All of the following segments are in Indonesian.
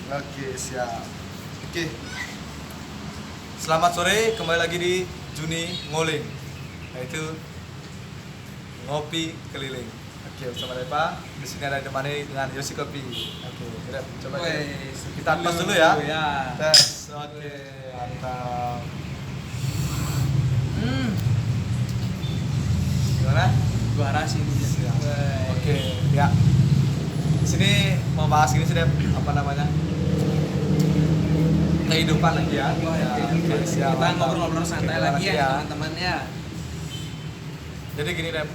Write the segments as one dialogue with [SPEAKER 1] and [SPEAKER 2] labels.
[SPEAKER 1] Oke, siap. Oke. Selamat sore, kembali lagi di Juni Ngoling. Yaitu ngopi keliling. Oke, bersama Depa. Di sini ada ditemani dengan Yosi Kopi. Oke, coba kita tos dulu ya. Tes. Oke, mantap. Gimana?
[SPEAKER 2] Gua rasin dia.
[SPEAKER 1] Oke, ya. Di sini mau bahas gini sih, Dep. Apa namanya? Kehidupan lagi ya.
[SPEAKER 2] Oke,
[SPEAKER 1] siap,
[SPEAKER 2] kita
[SPEAKER 1] mantap.
[SPEAKER 2] ngobrol-ngobrol santai
[SPEAKER 1] Kehidupan
[SPEAKER 2] lagi ya teman-teman ya.
[SPEAKER 1] Jadi gini, Dep.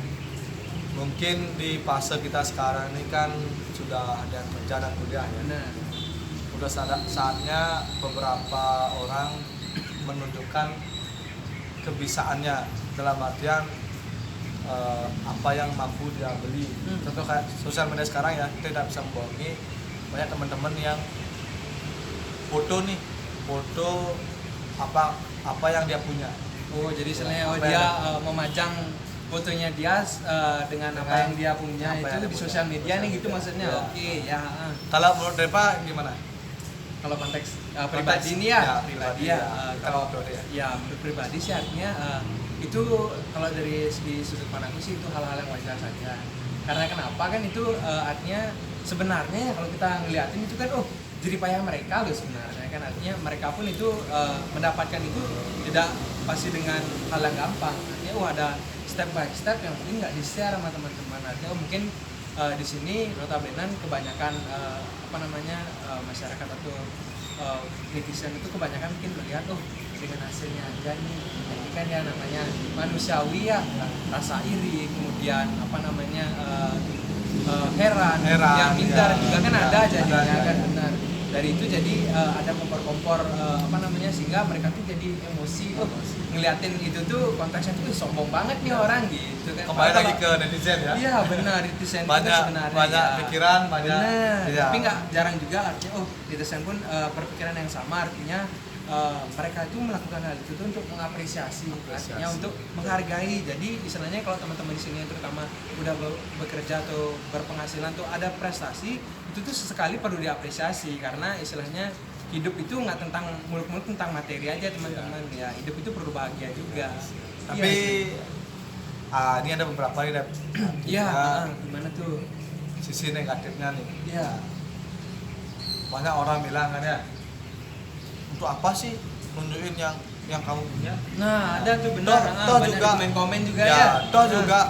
[SPEAKER 1] Mungkin di fase kita sekarang ini kan sudah ada kerja dan kuliah ya.
[SPEAKER 2] Benar.
[SPEAKER 1] Udah saatnya beberapa orang menunjukkan kebisaannya dalam artian apa yang mampu dia beli. Contoh kayak sosial media sekarang ya, kita tidak bisa membohongi, banyak teman-teman yang foto apa yang dia punya.
[SPEAKER 2] Oh, jadi istilahnya
[SPEAKER 1] Apa
[SPEAKER 2] dia
[SPEAKER 1] yang-
[SPEAKER 2] memajang fotonya dia dengan apa yang dia punya
[SPEAKER 1] apa yang
[SPEAKER 2] itu
[SPEAKER 1] dia
[SPEAKER 2] di
[SPEAKER 1] punya.
[SPEAKER 2] sosial media nih gitu
[SPEAKER 1] Sosial
[SPEAKER 2] maksudnya.
[SPEAKER 1] media.
[SPEAKER 2] Oke, ya.
[SPEAKER 1] Kalau menurut Depa gimana?
[SPEAKER 2] Kalau konteks pribadi nih ya,
[SPEAKER 1] pribadi
[SPEAKER 2] ya.
[SPEAKER 1] ya. Kita
[SPEAKER 2] Kalau
[SPEAKER 1] ngobrol ya.
[SPEAKER 2] ya menurut pribadi sih artinya itu kalau dari segi sudut pandangku sih itu hal-hal yang wajar saja. Karena kenapa kan itu artinya sebenarnya ya kalau kita ngeliatin itu kan jerih payah mereka loh sebenarnya kan, artinya mereka pun itu mendapatkan itu tidak pasti dengan hal yang gampang. Artinya ada step by step yang mungkin nggak di-share sama teman-teman. Artinya mungkin di sini notabene kebanyakan masyarakat atau netizen itu kebanyakan mungkin melihat dengan hasilnya aja nih, jadi kan ya namanya manusiawi ya, rasa iri, kemudian heran, yang minder
[SPEAKER 1] ya,
[SPEAKER 2] juga kan
[SPEAKER 1] ya,
[SPEAKER 2] ada jadinya
[SPEAKER 1] ada,
[SPEAKER 2] kan
[SPEAKER 1] ya.
[SPEAKER 2] benar. Dari itu jadi ada kompor-kompor sehingga mereka tuh jadi emosi ngeliatin itu tuh konteksnya tuh sombong banget nih orang gitu kan.
[SPEAKER 1] Kembali lagi ke netizen ya.
[SPEAKER 2] Iya benar, netizen itu
[SPEAKER 1] banyak
[SPEAKER 2] sebenarnya
[SPEAKER 1] banyak
[SPEAKER 2] ya.
[SPEAKER 1] pikiran, banyak
[SPEAKER 2] Benar.
[SPEAKER 1] iya.
[SPEAKER 2] Tapi nggak jarang juga artinya netizen pun berpikiran yang sama, artinya mereka itu melakukan hal itu tuh untuk mengapresiasi, artinya untuk menghargai. Jadi istilahnya kalau teman-teman di sini terutama udah bekerja atau berpenghasilan tuh ada prestasi, itu tuh sesekali perlu diapresiasi, karena istilahnya hidup itu nggak tentang muluk-muluk tentang materi aja teman-teman ya, hidup itu perlu bahagia juga.
[SPEAKER 1] Tapi ini ada beberapa nih, Dep.
[SPEAKER 2] Iya,
[SPEAKER 1] Nah,
[SPEAKER 2] gimana tuh?
[SPEAKER 1] sisi negatifnya nih.
[SPEAKER 2] Iya.
[SPEAKER 1] Banyak orang bilang kan ya, untuk apa sih nunjukin yang kamu punya?
[SPEAKER 2] Nah, ada tuh benar.
[SPEAKER 1] Toh
[SPEAKER 2] Banyak
[SPEAKER 1] juga
[SPEAKER 2] komen-komen juga ya.
[SPEAKER 1] Toh juga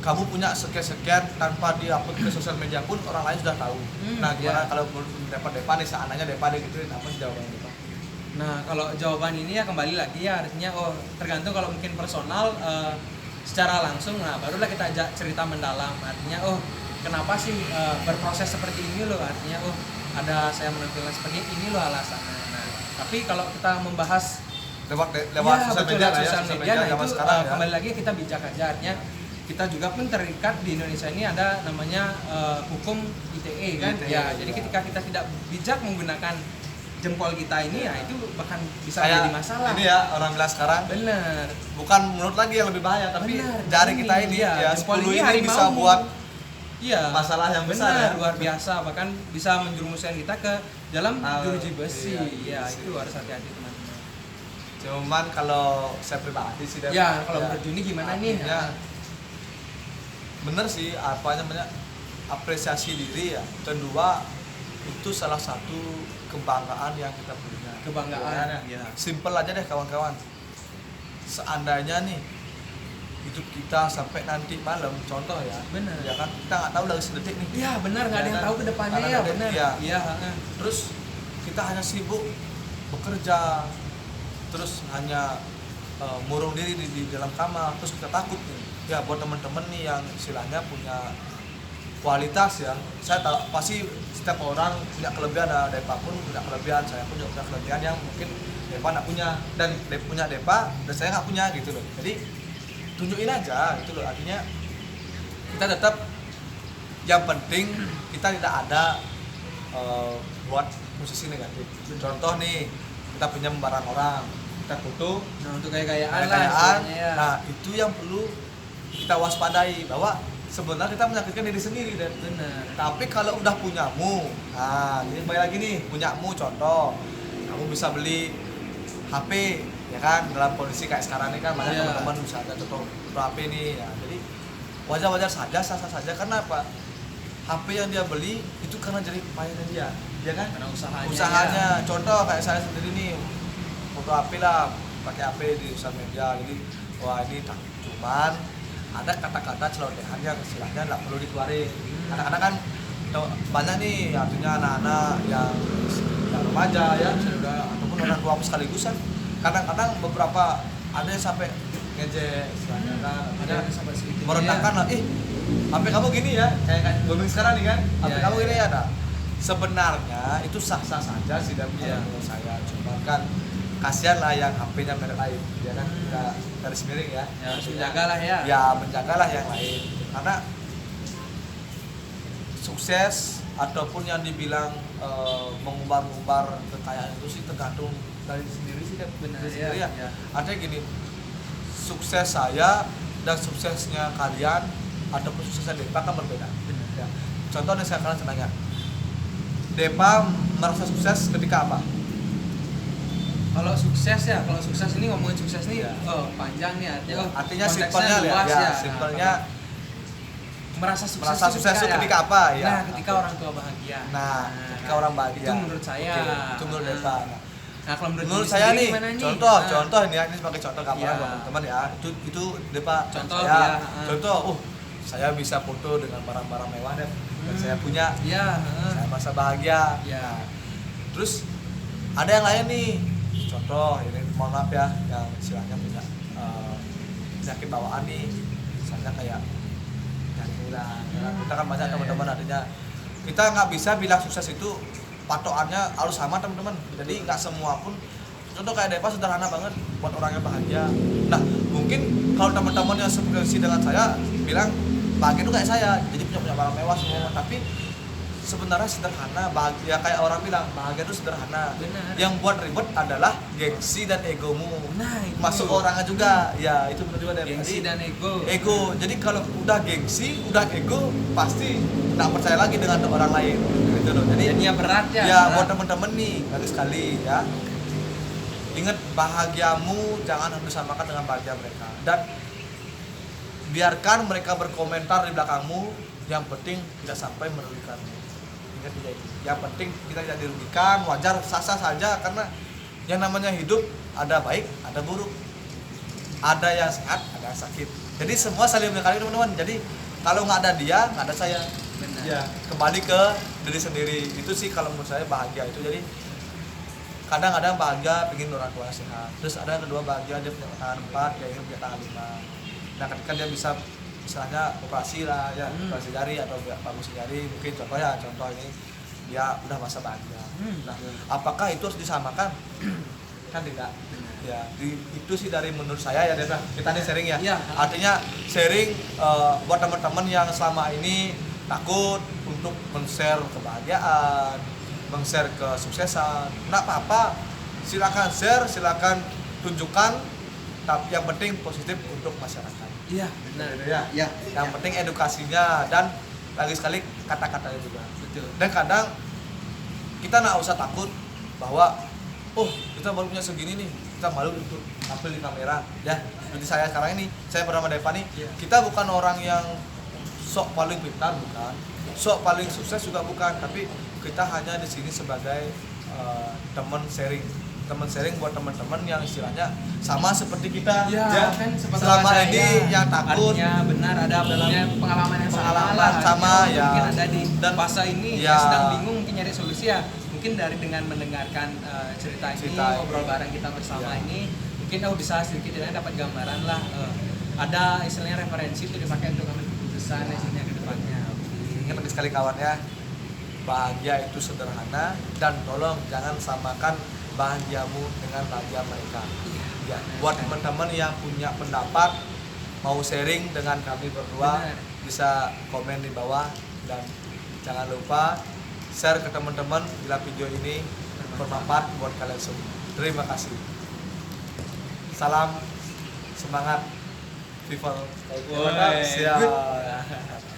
[SPEAKER 1] kamu punya sekian tanpa diupload ke sosial media pun orang lain sudah tahu. Nah, gimana kalau menurut Depa nih, seandainya Depa gitu, apa sih jawabannya Depa?
[SPEAKER 2] Nah, kalau jawaban ini ya kembali lagi ya, artinya tergantung. Kalau mungkin personal secara langsung, nah barulah kita ajak cerita mendalam, artinya kenapa sih berproses seperti ini loh, artinya ada saya menampilkan seperti ini loh alasannya. Nah, tapi kalau kita membahas
[SPEAKER 1] Lewat
[SPEAKER 2] ya,
[SPEAKER 1] sosial
[SPEAKER 2] betul,
[SPEAKER 1] media
[SPEAKER 2] lewat
[SPEAKER 1] lah ya,
[SPEAKER 2] sosial media, nah
[SPEAKER 1] zaman
[SPEAKER 2] itu
[SPEAKER 1] sekarang ya.
[SPEAKER 2] kembali lagi kita bijak aja, artinya kita juga pun terikat di Indonesia ini ada namanya hukum ITE kan.
[SPEAKER 1] ITE,
[SPEAKER 2] ya,
[SPEAKER 1] ya.
[SPEAKER 2] jadi ketika kita tidak bijak menggunakan jempol kita ini ya itu bahkan bisa
[SPEAKER 1] Kayak
[SPEAKER 2] menjadi masalah.
[SPEAKER 1] ini ya, orang bilang sekarang
[SPEAKER 2] Bener.
[SPEAKER 1] bukan menurut lagi yang lebih bahaya, tapi
[SPEAKER 2] Bener,
[SPEAKER 1] jari kita ini
[SPEAKER 2] ya,
[SPEAKER 1] ya
[SPEAKER 2] jempol
[SPEAKER 1] 10
[SPEAKER 2] ini
[SPEAKER 1] ini
[SPEAKER 2] harimau.
[SPEAKER 1] bisa buat
[SPEAKER 2] Iya,
[SPEAKER 1] masalah yang besar
[SPEAKER 2] benar,
[SPEAKER 1] ya.
[SPEAKER 2] luar biasa, bahkan bisa menjerumuskan kita ke dalam jeruji besi.
[SPEAKER 1] iya,
[SPEAKER 2] Ya, itu harus hati-hati teman-teman.
[SPEAKER 1] Cuman kalau saya pribadi sih, Dep,
[SPEAKER 2] Ya, kalau menurut Juni gimana nih?
[SPEAKER 1] artinya, bener sih, apa namanya, apresiasi diri ya. Kedua, itu salah satu kebanggaan yang kita punya.
[SPEAKER 2] Kebanggaan, ya.
[SPEAKER 1] Simple aja deh kawan-kawan. Seandainya nih hidup kita sampai nanti malam, contoh ya,
[SPEAKER 2] Bener.
[SPEAKER 1] ya kan, kita nggak tahu lagi sedetik nih.
[SPEAKER 2] Iya, benar, nggak ada yang
[SPEAKER 1] kan?
[SPEAKER 2] tahu ke depannya
[SPEAKER 1] Karena
[SPEAKER 2] ya,
[SPEAKER 1] ada-
[SPEAKER 2] benar.
[SPEAKER 1] iya.
[SPEAKER 2] Iya,
[SPEAKER 1] Terus kita hanya sibuk bekerja, terus hanya murung diri di dalam kamar, terus kita takut nih. Ya buat teman-teman nih yang istilahnya punya kualitas ya, saya tahu pasti setiap orang punya kelebihan, ada Depa pun punya kelebihan, saya pun punya kelebihan yang mungkin Depa nggak punya, dan punya Depa dan saya nggak punya gitu loh. Jadi tunjukin aja gitu loh, artinya kita tetap, yang penting kita tidak ada buat posisi negatif. Contoh nih, kita pinjam barang orang, kita foto,
[SPEAKER 2] Nah, untuk gaya-gayaan lah
[SPEAKER 1] kekayaan,
[SPEAKER 2] istilahnya ya.
[SPEAKER 1] nah itu yang perlu kita waspadai, bahwa sebenarnya kita menyakitkan diri sendiri dan
[SPEAKER 2] Benar.
[SPEAKER 1] tapi kalau udah punyamu, nah ini kembali lagi nih, punyamu contoh, kamu bisa beli HP ya kan, dalam kondisi kayak sekarang ini kan banyak
[SPEAKER 2] Iya.
[SPEAKER 1] teman-teman bisa ada contoh HP nih ya, jadi wajar-wajar saja, sah-sah saja. Karena apa? HP yang dia beli itu karena jadi payahnya dia, ya kan?
[SPEAKER 2] Karena usahanya.
[SPEAKER 1] Usahanya, contoh kayak saya sendiri nih, foto HP lah, pakai HP di sosial media, jadi wah ini cuman ada kata-kata celotehan yang istilahnya nggak perlu dikeluarin. Anak-anak kan banyak nih, artinya anak-anak yang remaja ya, sudah ataupun orang tua sekaligus kan. Kadang-kadang beberapa ada yang sampai ngejek, istilahnya kan,
[SPEAKER 2] Ada yang sampai segitunya.
[SPEAKER 1] merendahkan lah, HP kamu gini ya, kayak booming sekarang nih kan, HP
[SPEAKER 2] Iya,
[SPEAKER 1] kamu
[SPEAKER 2] iya.
[SPEAKER 1] gini ya. Nah, sebenarnya itu sah-sah saja sih dan
[SPEAKER 2] Iya.
[SPEAKER 1] menurut saya, cuma kan kasihan lah yang HP-nya merek lain, ya kan, nggak garis miring ya.
[SPEAKER 2] Ya, harus menjagalah ya.
[SPEAKER 1] Ya menjagalah yang lain, karena sukses ataupun yang dibilang mengumbar-ngumbar kekayaan itu sih tergantung dari sendiri sih kan,
[SPEAKER 2] Benar,
[SPEAKER 1] dari sendiri
[SPEAKER 2] iya,
[SPEAKER 1] ya.
[SPEAKER 2] iya.
[SPEAKER 1] Artinya gini, sukses saya dan suksesnya kalian ataupun suksesnya Depa kan berbeda.
[SPEAKER 2] Benar.
[SPEAKER 1] Ya. Contoh nih saya kalian senangnya, Depa merasa sukses ketika apa?
[SPEAKER 2] Kalau sukses ya, kalau sukses ini ngomongin sukses nih,
[SPEAKER 1] Ya.
[SPEAKER 2] panjang nih artinya.
[SPEAKER 1] Artinya
[SPEAKER 2] konteksnya
[SPEAKER 1] simpelnya
[SPEAKER 2] luas
[SPEAKER 1] ya, simpelnya
[SPEAKER 2] merasa sukses,
[SPEAKER 1] merasa
[SPEAKER 2] itu
[SPEAKER 1] sukses itu ketika apa ya?
[SPEAKER 2] Nah, ketika
[SPEAKER 1] Oke.
[SPEAKER 2] orang tua bahagia.
[SPEAKER 1] Nah, ketika orang bahagia.
[SPEAKER 2] Itu menurut saya.
[SPEAKER 1] Oke, itu menurut Depa.
[SPEAKER 2] Nah, kalau
[SPEAKER 1] Menurut
[SPEAKER 2] diri
[SPEAKER 1] saya
[SPEAKER 2] sendiri
[SPEAKER 1] nih,
[SPEAKER 2] gimana nih?
[SPEAKER 1] contoh ini ya, ini sebagai contoh gambaran
[SPEAKER 2] Iya.
[SPEAKER 1] buat teman-teman ya. Itu Depa
[SPEAKER 2] Contoh,
[SPEAKER 1] saya.
[SPEAKER 2] ya,
[SPEAKER 1] Contoh, saya bisa foto dengan barang-barang mewah dan saya punya.
[SPEAKER 2] Iya,
[SPEAKER 1] Saya merasa bahagia.
[SPEAKER 2] Ya.
[SPEAKER 1] Terus ada yang lain nih. Contoh, ini mohon maaf ya, yang istilahnya punya penyakit bawaan nih. Misalnya kayak jantung. Kita kan banyak
[SPEAKER 2] Ya,
[SPEAKER 1] teman-teman
[SPEAKER 2] ya.
[SPEAKER 1] artinya kita nggak bisa bilang sukses itu patokannya harus sama teman-teman. Jadi nggak semua pun, contoh kayak Depa sederhana banget buat orang yang bahagia. Nah mungkin kalau teman-teman yang seperti dengan saya bilang bahagia itu kayak saya, jadi punya barang mewah semua, tapi sebenarnya sederhana. Bahagia kayak orang bilang bahagia itu sederhana.
[SPEAKER 2] Benar.
[SPEAKER 1] Yang buat ribet adalah gengsi dan egomu.
[SPEAKER 2] Nah, itu.
[SPEAKER 1] Masuk orangnya juga, ya itu benar juga Depa.
[SPEAKER 2] Gengsi
[SPEAKER 1] Jadi,
[SPEAKER 2] dan ego.
[SPEAKER 1] ego. Jadi kalau udah gengsi, udah ego, pasti nggak percaya lagi dengan orang lain. Gitu loh. Jadi
[SPEAKER 2] Jadinya berat ya.
[SPEAKER 1] ya
[SPEAKER 2] berat.
[SPEAKER 1] buat temen-temen nih, kali sekali ya. Ingat bahagiamu jangan disamakan dengan bahagia mereka. Dan biarkan mereka berkomentar di belakangmu, yang penting tidak sampai merugikanmu. Ingat juga itu. Yang penting kita tidak dirugikan, wajar, sah-sah saja, karena yang namanya hidup ada baik, ada buruk. Ada yang sehat, ada yang sakit. Jadi semua saling melengkapi teman-teman. Jadi kalau nggak ada dia, nggak ada saya.
[SPEAKER 2] Benar.
[SPEAKER 1] Ya, kembali ke diri sendiri. Itu sih kalau menurut saya bahagia itu. Jadi kadang-kadang bahagia pengen orang tua sehat. Terus ada yang kedua bahagia dia punya tangan 4, dia ingin punya tangan 5. Nah, ketika dia bisa misalnya operasi lah ya, operasi jari atau bagus jari, mungkin contoh ini dia udah masa bahagia. Nah, apakah itu harus disamakan? Kan tidak. Ya, itu sih dari menurut saya ya, Desa. Kita nih sharing ya.
[SPEAKER 2] Iya.
[SPEAKER 1] Artinya sharing buat teman-teman yang selama ini takut untuk men-share kebahagiaan, men-share kesuksesan. Nggak apa-apa, silakan share, silakan tunjukkan, tapi yang penting positif untuk masyarakat.
[SPEAKER 2] Iya, benar.
[SPEAKER 1] Ya.
[SPEAKER 2] Ya.
[SPEAKER 1] Yang penting edukasinya dan lagi sekali kata-katanya juga.
[SPEAKER 2] Betul.
[SPEAKER 1] Dan kadang kita nggak usah takut bahwa kita baru punya segini nih, kita malu untuk tampil di kamera ya. Seperti saya sekarang ini, saya bernama Depa nih.
[SPEAKER 2] Iya.
[SPEAKER 1] Kita bukan orang yang sok paling pintar, bukan, sok paling sukses juga bukan, tapi kita hanya di sini sebagai teman sharing buat teman-teman yang istilahnya sama seperti kita
[SPEAKER 2] Ya, kan seperti
[SPEAKER 1] selama
[SPEAKER 2] saya.
[SPEAKER 1] ini yang takut.
[SPEAKER 2] Artinya benar ada punya pengalaman yang sama
[SPEAKER 1] Pengalaman
[SPEAKER 2] lah.
[SPEAKER 1] sama,
[SPEAKER 2] Artinya
[SPEAKER 1] ya.
[SPEAKER 2] Mungkin ada di
[SPEAKER 1] Dan-
[SPEAKER 2] fase ini
[SPEAKER 1] ya.
[SPEAKER 2] sedang bingung mungkin nyari solusi ya. Mungkin dari dengan mendengarkan cerita ini,
[SPEAKER 1] Cerita ini.
[SPEAKER 2] ngobrol bareng kita bersama
[SPEAKER 1] Ya.
[SPEAKER 2] ini, mungkin bisa sedikit dapat gambaran lah. Ada istilahnya referensi itu dipakai untuk ngambil keputusan isinya ke depannya.
[SPEAKER 1] Ingat lagi sekali kawan ya, bahagia itu sederhana, dan tolong jangan samakan bahagiamu dengan bahagia mereka.
[SPEAKER 2] Iya.
[SPEAKER 1] Ya, buat teman-teman yang punya pendapat mau sharing dengan kami berdua,
[SPEAKER 2] Benar.
[SPEAKER 1] bisa komen di bawah, dan jangan lupa share ke teman-teman bila video ini bermanfaat buat kalian semua. Terima kasih. Salam semangat. rival.
[SPEAKER 2] Woi,
[SPEAKER 1] Siap.
[SPEAKER 2] good.